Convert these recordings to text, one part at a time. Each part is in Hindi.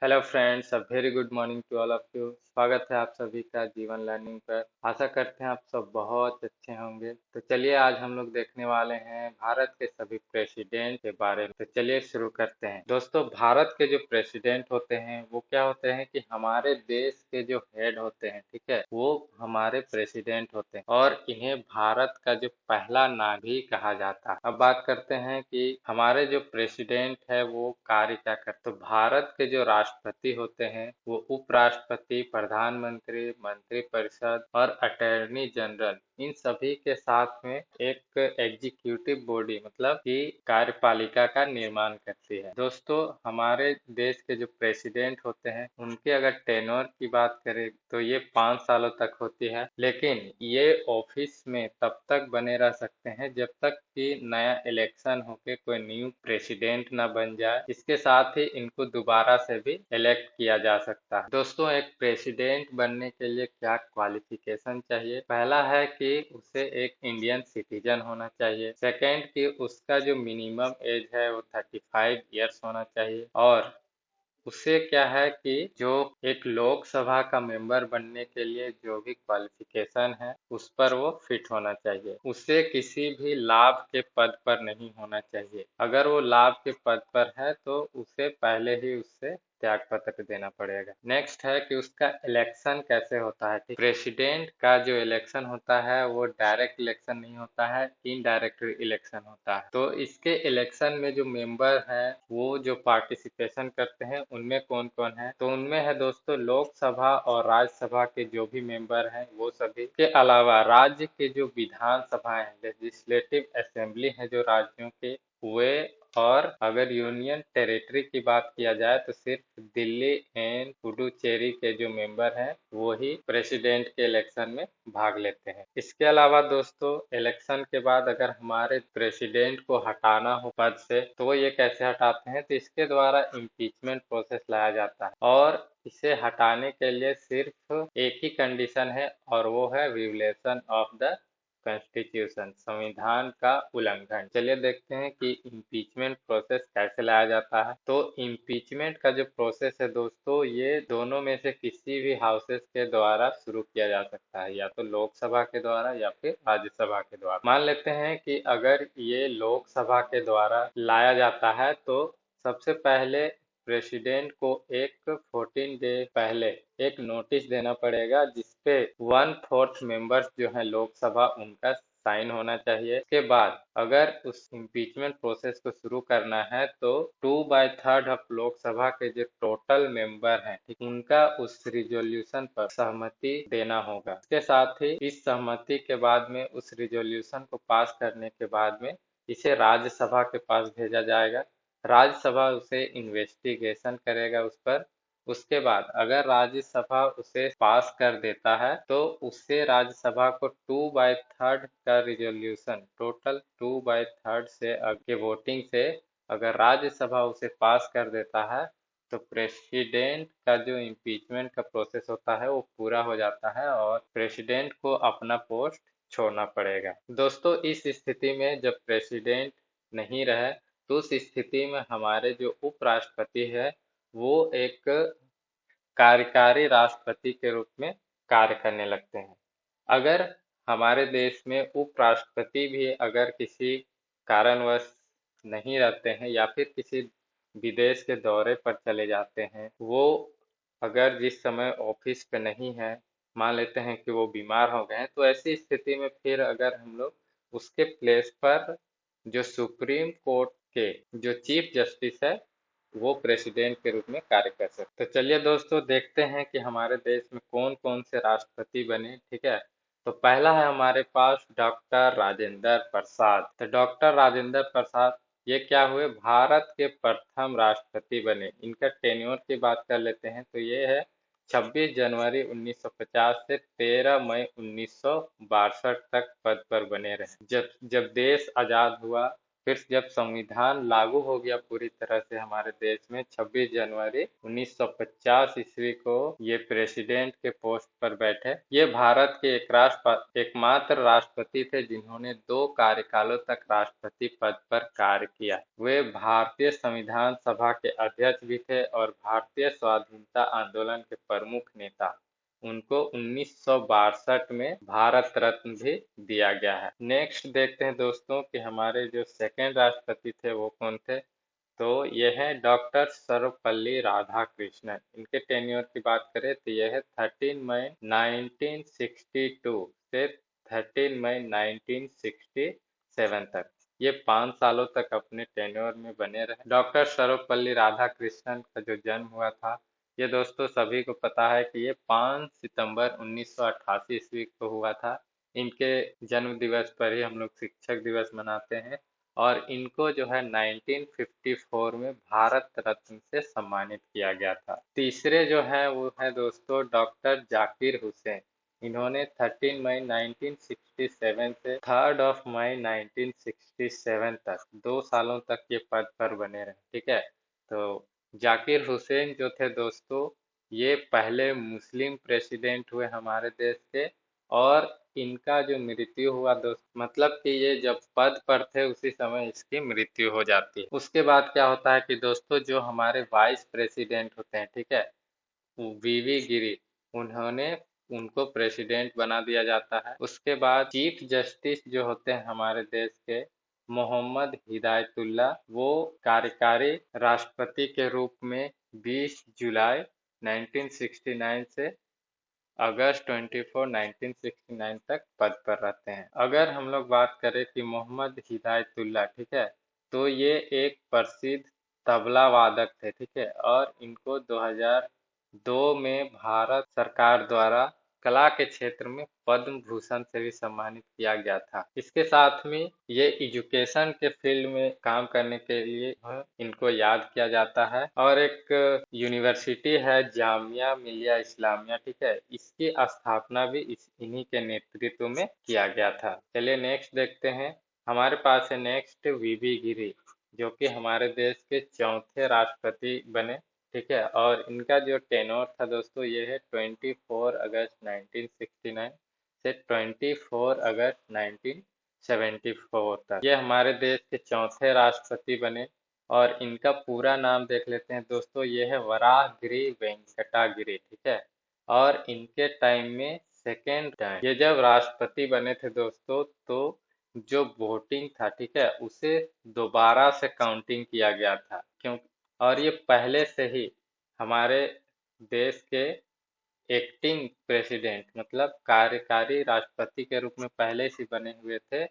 Hello friends, a very good morning to all of you. स्वागत है आप सभी का जीवन लर्निंग पर। आशा करते हैं आप सब बहुत अच्छे होंगे। तो चलिए आज हम लोग देखने वाले हैं भारत के सभी प्रेसिडेंट के बारे में। तो चलिए शुरू करते हैं। दोस्तों, भारत के जो प्रेसिडेंट होते हैं वो क्या होते हैं कि हमारे देश के जो हेड होते हैं, ठीक है, वो हमारे प्रेसिडेंट होते हैं और इन्हें भारत का जो पहला नागरिक भी कहा जाता है। अब बात करते हैं कि हमारे जो प्रेसिडेंट है वो कार्य क्या करते हैं। तो भारत के जो राष्ट्रपति होते हैं वो उपराष्ट्रपति, प्रधानमंत्री, मंत्रिपरिषद और अटॉर्नी जनरल, इन सभी के साथ में एक एग्जीक्यूटिव बॉडी मतलब कि कार्यपालिका का निर्माण करती है। दोस्तों, हमारे देश के जो प्रेसिडेंट होते हैं उनके अगर टेन्योर की बात करें तो ये 5 सालों तक होती है, लेकिन ये ऑफिस में तब तक बने रह सकते हैं जब तक कि नया इलेक्शन होके कोई न्यू प्रेसिडेंट ना बन जाए। इसके साथ ही इनको दोबारा से भी इलेक्ट किया जा सकता है। दोस्तों, एक प्रेसिडेंट बनने के लिए क्या क्वालिफिकेशन चाहिए? पहला है कि उसे एक इंडियन सिटीजन होना चाहिए। सेकंड कि उसका जो मिनिमम एज है वो 35 इयर्स होना चाहिए। और उससे क्या है कि जो एक लोकसभा का मेंबर बनने के लिए जो भी क्वालिफिकेशन है उस पर वो फिट होना चाहिए। उसे किसी भी लाभ के पद पर नहीं होना चाहिए। अगर वो लाभ के पद पर है तो उसे पहले ही उससे त्याग पत्र देना पड़ेगा। नेक्स्ट है कि उसका इलेक्शन कैसे होता है। प्रेसिडेंट का जो इलेक्शन होता है वो डायरेक्ट इलेक्शन नहीं होता है, इनडायरेक्ट इलेक्शन होता है। तो इसके इलेक्शन में जो मेंबर है वो जो पार्टिसिपेशन करते हैं उनमें कौन कौन है? तो उनमें है दोस्तों लोकसभा और राज्यसभा के जो भी मेंबर हैं वो सभी, के अलावा राज्य के जो विधान सभाएं हैं, लेजिस्लेटिव असेंबली है जो राज्यों के, वे, और अगर यूनियन टेरिटरी की बात किया जाए तो सिर्फ दिल्ली एंड पुडुचेरी के जो मेंबर हैं वो ही प्रेसिडेंट के इलेक्शन में भाग लेते हैं। इसके अलावा दोस्तों, इलेक्शन के बाद अगर हमारे प्रेसिडेंट को हटाना हो पद से तो वो ये कैसे हटाते हैं? तो इसके द्वारा इम्पीचमेंट प्रोसेस लाया जाता है और इसे हटाने के लिए सिर्फ एक ही कंडीशन है और वो है वियोलेशन ऑफ द कॉन्स्टिट्यूशन, संविधान का उल्लंघन। चलिए देखते हैं कि इम्पीचमेंट प्रोसेस कैसे लाया जाता है। तो इम्पीचमेंट का जो प्रोसेस है दोस्तों, ये दोनों में से किसी भी हाउसेस के द्वारा शुरू किया जा सकता है, या तो लोकसभा के द्वारा या फिर राज्यसभा के द्वारा। मान लेते हैं कि अगर ये लोकसभा के द्वारा लाया जाता है तो सबसे पहले प्रेसिडेंट को एक 14 डे पहले एक नोटिस देना पड़ेगा जिसपे 1/4 मेंबर्स जो है लोकसभा उनका साइन होना चाहिए। इसके बाद अगर उस इम्पीचमेंट प्रोसेस को शुरू करना है तो 2/3 ऑफ लोकसभा के जो टोटल मेंबर हैं, ठीक, उनका उस रिजोल्यूशन पर सहमति देना होगा। इसके साथ ही इस सहमति के बाद में उस रिजोल्यूशन को पास करने के बाद में इसे राज्यसभा के पास भेजा जाएगा। राज्यसभा उसे इन्वेस्टिगेशन करेगा उस पर। उसके बाद अगर राज्यसभा उसे पास कर देता है तो उससे राज्यसभा को 2/3 का रिजोल्यूशन, टोटल 2/3 से के वोटिंग से अगर राज्यसभा उसे पास कर देता है तो प्रेसिडेंट का जो इम्पीचमेंट का प्रोसेस होता है वो पूरा हो जाता है और प्रेसिडेंट को अपना पोस्ट छोड़ना पड़ेगा। दोस्तों, इस स्थिति में जब प्रेसिडेंट नहीं रहे तो उस स्थिति में हमारे जो उपराष्ट्रपति है वो एक कार्यकारी राष्ट्रपति के रूप में कार्य करने लगते हैं। अगर हमारे देश में उपराष्ट्रपति भी अगर किसी कारणवश नहीं रहते हैं या फिर किसी विदेश के दौरे पर चले जाते हैं, वो अगर जिस समय ऑफिस पे नहीं है, मान लेते हैं कि वो बीमार हो गए हैं, तो ऐसी स्थिति में फिर अगर हम लोग उसके प्लेस पर जो सुप्रीम कोर्ट के जो चीफ जस्टिस है वो प्रेसिडेंट के रूप में कार्य कर सकते। तो चलिए दोस्तों देखते हैं कि हमारे देश में कौन कौन से राष्ट्रपति बने, ठीक है। तो पहला है हमारे पास डॉक्टर राजेंद्र प्रसाद। तो डॉक्टर राजेंद्र प्रसाद ये क्या हुए? भारत के प्रथम राष्ट्रपति बने। इनका टेन्योर की बात कर लेते हैं तो ये है 26 जनवरी 1950 से 13 मई 1962 तक पद पर बने रहे। जब जब देश आजाद हुआ फिर जब संविधान लागू हो गया पूरी तरह से हमारे देश में 26 जनवरी 1950 ईस्वी को ये प्रेसिडेंट के पोस्ट पर बैठे। ये भारत के एकमात्र राष्ट्रपति थे जिन्होंने 2 कार्यकालों तक राष्ट्रपति पद पर कार्य किया। वे भारतीय संविधान सभा के अध्यक्ष भी थे और भारतीय स्वाधीनता आंदोलन के प्रमुख नेता। उनको 1962 में भारत रत्न भी दिया गया है। नेक्स्ट देखते हैं दोस्तों कि हमारे जो सेकेंड राष्ट्रपति थे वो कौन थे। तो ये है डॉक्टर सर्वपल्ली राधाकृष्णन। इनके टेन्योर की बात करें तो यह है 13 मई 1962 से 13 मई 1967 तक। ये 5 सालों तक अपने टेन्योर में बने रहे। डॉक्टर सर्वपल्ली राधाकृष्णन का जो जन्म हुआ था, ये दोस्तों सभी को पता है कि ये 5 सितंबर 1988 ईस्वी को हुआ था। इनके जन्म दिवस पर ही हम लोग शिक्षक दिवस मनाते हैं और इनको जो है 1954 में भारत रत्न से सम्मानित किया गया था। तीसरे जो है वो है दोस्तों डॉक्टर जाकिर हुसैन। इन्होंने 13 मई 1967 से 3 मई 1967 तक 2 सालों तक ये पद पर बने रहे। ठीक है, तो जाकिर हुसैन जो थे दोस्तों, ये पहले मुस्लिम प्रेसिडेंट हुए हमारे देश के और इनका जो मृत्यु हुआ दोस्त, मतलब कि ये जब पद पर थे उसी समय इसकी मृत्यु हो जाती है। उसके बाद क्या होता है कि दोस्तों जो हमारे वाइस प्रेसिडेंट होते हैं, ठीक है, वीवी गिरी, उन्होंने उनको प्रेसिडेंट बना दिया जाता है। उसके बाद चीफ जस्टिस जो होते हैं हमारे देश के मोहम्मद हिदायतुल्लाह, वो कार्यकारी राष्ट्रपति के रूप में 20 जुलाई 1969 से अगस्त 24 1969 तक पद पर रहते हैं। अगर हम लोग बात करें कि मोहम्मद हिदायतुल्लाह, ठीक है, तो ये एक प्रसिद्ध तबला वादक थे। ठीक है, और इनको 2002 में भारत सरकार द्वारा कला के क्षेत्र में पद्म भूषण से भी सम्मानित किया गया था। इसके साथ में ये एजुकेशन के फील्ड में काम करने के लिए इनको याद किया जाता है। और एक यूनिवर्सिटी है जामिया मिलिया इस्लामिया, ठीक है, इसकी स्थापना भी इन्हीं के नेतृत्व में किया गया था। चलिए नेक्स्ट देखते हैं। हमारे पास है नेक्स्ट वीवी गिरी, जो कि हमारे देश के चौथे राष्ट्रपति बने। ठीक है, और इनका जो टेन्योर था दोस्तों, ये है 24 अगस्त 1969 से 24 अगस्त 1974 तक। ये हमारे देश के चौथे राष्ट्रपति बने और इनका पूरा नाम देख लेते हैं दोस्तों। ये है वराहगिरी वेंकटागिरी। ठीक है, और इनके टाइम में सेकेंड टाइम ये जब राष्ट्रपति बने थे दोस्तों, तो जो वोटिंग था, ठीक है, उसे दोबारा से काउंटिंग किया गया था। क्यों? और ये पहले से ही हमारे देश के एक्टिंग प्रेसिडेंट, मतलब कार्यकारी राष्ट्रपति के रूप में पहले से बने हुए थे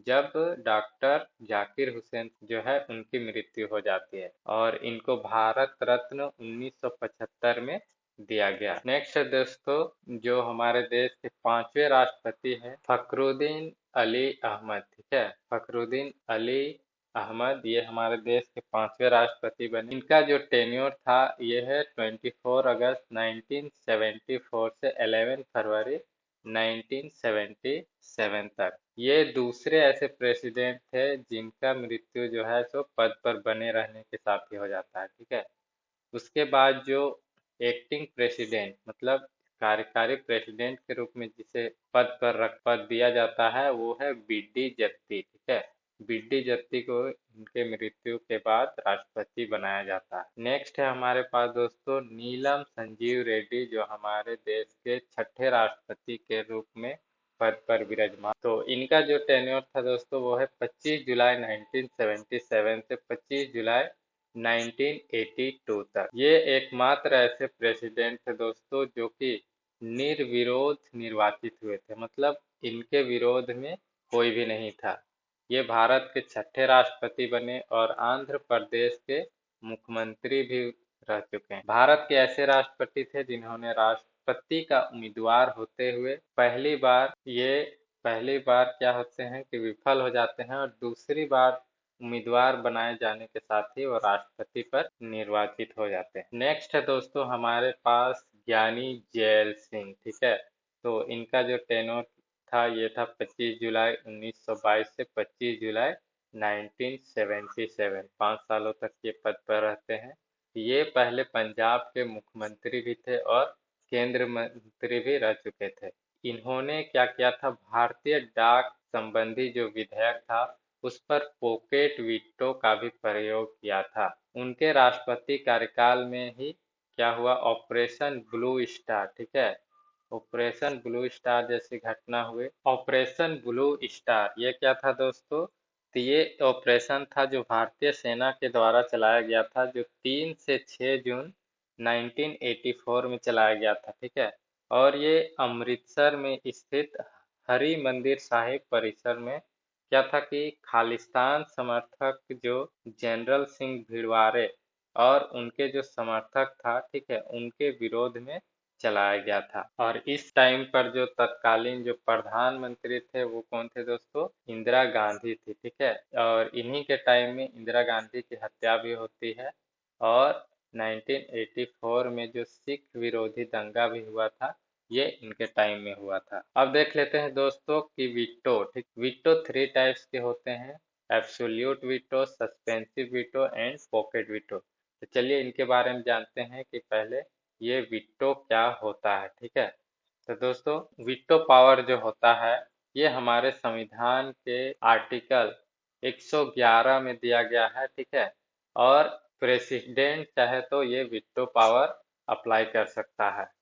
जब डॉक्टर जाकिर हुसैन जो है उनकी मृत्यु हो जाती है और इनको भारत रत्न 1975 में दिया गया। नेक्स्ट है दोस्तों जो हमारे देश के 5वें राष्ट्रपति हैं फखरुद्दीन अली अहमद। ठीक है, फखरुद्दीन अली अहमद, ये हमारे देश के 5वें राष्ट्रपति बने। इनका जो टेन्योर था ये है 24 अगस्त 1974 से 11 फरवरी 1977 तक। ये दूसरे ऐसे प्रेसिडेंट थे जिनका मृत्यु जो है सो पद पर बने रहने के साथ ही हो जाता है। ठीक है, उसके बाद जो एक्टिंग प्रेसिडेंट, मतलब कार्यकारी प्रेसिडेंट के रूप में जिसे पद दिया जाता है, वो है बीडी जत्ती। ठीक है, बीडी जत्ती को इनके मृत्यु के बाद राष्ट्रपति बनाया जाता है। नेक्स्ट है हमारे पास दोस्तों नीलम संजीव रेड्डी, जो हमारे देश के 6ठे राष्ट्रपति के रूप में पद पर विराजमान। तो इनका जो टेन्योर था दोस्तों वो है 25 जुलाई 1977 से 25 जुलाई 1982 तक। ये एकमात्र ऐसे प्रेसिडेंट थे दोस्तों जो कि निर्विरोध निर्वाचित हुए थे, मतलब इनके विरोध में कोई भी नहीं था। ये भारत के 6ठे राष्ट्रपति बने और आंध्र प्रदेश के मुख्यमंत्री भी रह चुके हैं। भारत के ऐसे राष्ट्रपति थे जिन्होंने राष्ट्रपति का उम्मीदवार होते हुए पहली बार क्या होते हैं कि विफल हो जाते हैं और दूसरी बार उम्मीदवार बनाए जाने के साथ ही वो राष्ट्रपति पर निर्वाचित हो जाते हैं। नेक्स्ट है दोस्तों हमारे पास ज्ञानी जैल सिंह। ठीक है, तो इनका जो टेन्योर था ये था 25 जुलाई 1922 से 25 जुलाई 1977, 5 सालों तक ये पद पर रहते हैं। ये पहले पंजाब के मुख्यमंत्री भी थे और केंद्र मंत्री भी रह चुके थे। इन्होंने क्या किया था, भारतीय डाक संबंधी जो विधेयक था उस पर पॉकेट वीटो का भी प्रयोग किया था। उनके राष्ट्रपति कार्यकाल में ही क्या हुआ, ऑपरेशन ब्लू स्टार, ठीक है, ऑपरेशन ब्लू स्टार जैसी घटना हुई। ऑपरेशन ब्लू स्टार ये क्या था दोस्तों, तो ये ऑपरेशन था जो भारतीय सेना के द्वारा चलाया गया था, जो 3 से 6 जून 1984 में चलाया गया था, ठीक है। और ये अमृतसर में स्थित हरि मंदिर साहिब परिसर में क्या था कि खालिस्तान समर्थक जो जनरल सिंह भिड़वारे और उनके जो समर्थक था, ठीक है, उनके विरोध में चलाया गया था। और इस टाइम पर जो तत्कालीन जो प्रधानमंत्री थे वो कौन थे दोस्तों, इंदिरा गांधी थी, ठीक है। और इन्हीं के टाइम में इंदिरा गांधी की हत्या भी होती है। और 1984 में जो सिख विरोधी दंगा भी हुआ था ये इनके टाइम में हुआ था। अब देख लेते हैं दोस्तों कि वीटो, ठीक, वीटो 3 टाइप्स के होते हैं, absolute veto, suspensive veto and pocket veto. तो चलिए इनके बारे में जानते हैं कि पहले ये वीटो क्या होता है, ठीक है। तो दोस्तों वीटो पावर जो होता है ये हमारे संविधान के आर्टिकल 111 में दिया गया है, ठीक है। और प्रेसिडेंट चाहे तो ये वीटो पावर अप्लाई कर सकता है।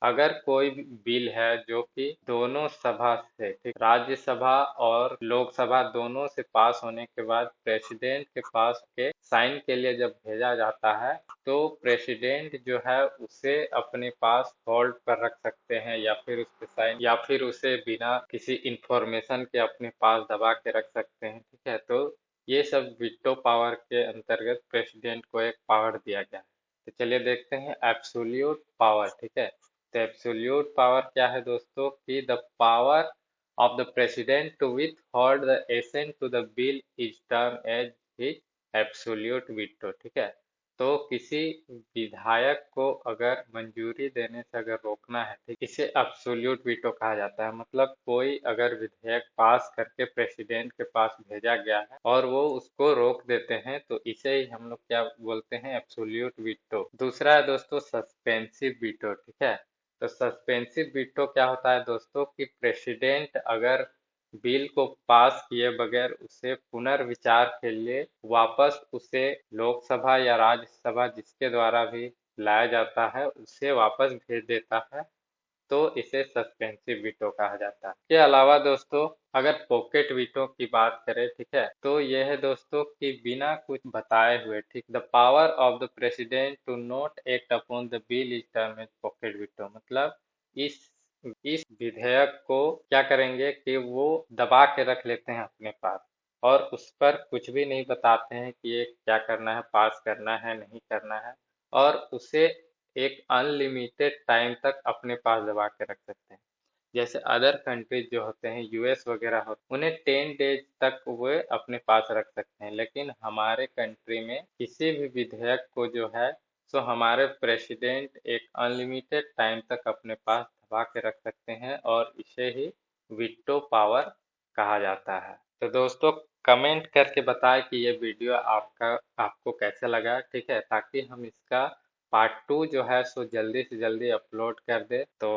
अगर कोई भी बिल है जो कि दोनों सभा से, ठीक, राज्यसभा और लोकसभा दोनों से पास होने के बाद प्रेसिडेंट के पास के साइन के लिए जब भेजा जाता है तो प्रेसिडेंट जो है उसे अपने पास होल्ड पर रख सकते हैं या फिर उस पे साइन या फिर उसे बिना किसी इंफॉर्मेशन के अपने पास दबा के रख सकते हैं, ठीक है। तो ये सब वीटो पावर के अंतर्गत प्रेसिडेंट को एक पावर दिया गया है। तो चलिए देखते हैं एब्सोल्यूट पावर, ठीक है। तो एब्सोल्यूट पावर क्या है दोस्तों, कि the power of the president to withhold the assent to the bill is term as his absolute veto, ठीक है। तो किसी विधायक को अगर मंजूरी देने से अगर रोकना है, ठीक, इसे एब्सोल्यूट वीटो कहा जाता है। मतलब कोई अगर विधेयक पास करके प्रेसिडेंट के पास भेजा गया है और वो उसको रोक देते हैं तो इसे ही हम लोग क्या बोलते हैं, एब्सोल्यूट वीटो। दूसरा है दोस्तों सस्पेंसिव वीटो, ठीक है। तो सस्पेंसिव वीटो क्या होता है दोस्तों, कि प्रेसिडेंट अगर बिल को पास किए बगैर उसे पुनर्विचार के लिए वापस उसे लोकसभा या राज्यसभा जिसके द्वारा भी लाया जाता है उसे वापस भेज देता है, तो इसे सस्पेंसिव वीटो कहा जाता है। इसके अलावा दोस्तों अगर पॉकेट वीटो की बात करें, ठीक है, तो यह है दोस्तों कि बिना कुछ बताए हुए, ठीक, the power of the president to not act upon the bill is term as pocket veto. मतलब इस इस विधेयक को क्या करेंगे कि वो दबा के रख लेते हैं अपने पास और उस पर कुछ भी नहीं बताते हैं कि ये क्या करना है, पास करना है, नहीं करना है, और उसे एक अनलिमिटेड टाइम तक अपने पास दबा के रख सकते हैं। जैसे अदर कंट्रीज जो होते हैं, यूएस वगैरह होते हैं, उन्हें 10 डेज तक वो अपने पास रख सकते हैं, लेकिन हमारे कंट्री में किसी भी विधेयक को जो है सो हमारे प्रेसिडेंट एक अनलिमिटेड टाइम तक अपने पास दबा के रख सकते हैं और इसे ही वीटो पावर कहा जाता है। तो दोस्तों कमेंट करके बताएं कि ये वीडियो आपको कैसे लगा, ठीक है, ताकि हम इसका पार्ट 2 जो है सो जल्दी से जल्दी अपलोड कर दे। तो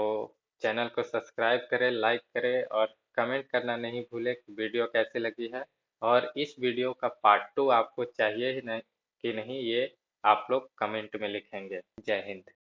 चैनल को सब्सक्राइब करें, लाइक करें और कमेंट करना नहीं भूलें कि वीडियो कैसी लगी है। और इस वीडियो का पार्ट 2 आपको चाहिए ही नहीं कि नहीं, ये आप लोग कमेंट में लिखेंगे। जय हिंद।